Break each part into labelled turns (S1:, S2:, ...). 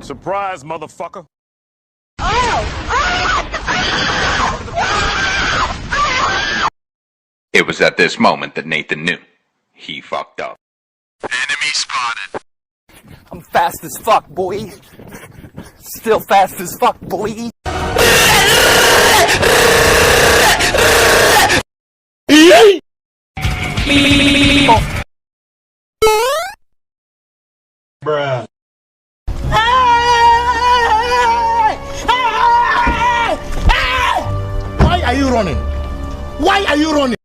S1: Surprise, motherfucker.
S2: It was at this moment that Nathan knew. He fucked up.
S1: Enemy spotted.
S3: I'm fast as fuck, boy. Still fast as fuck, boy.
S1: Bruh.
S4: Why are you running? Why are you running?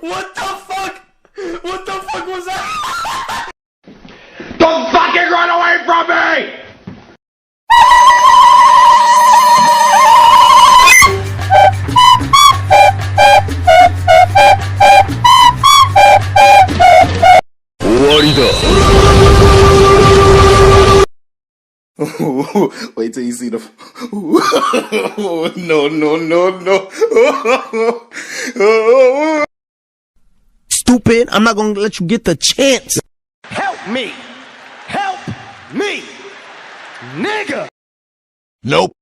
S4: What the fuck? What the fuck was that?
S2: Don't fucking run away from me!
S4: Wait till you see the. No, no, no, no.
S5: Stupid, I'm not gonna let you get the chance.
S4: Help me! Help me! Nigga!
S5: Nope.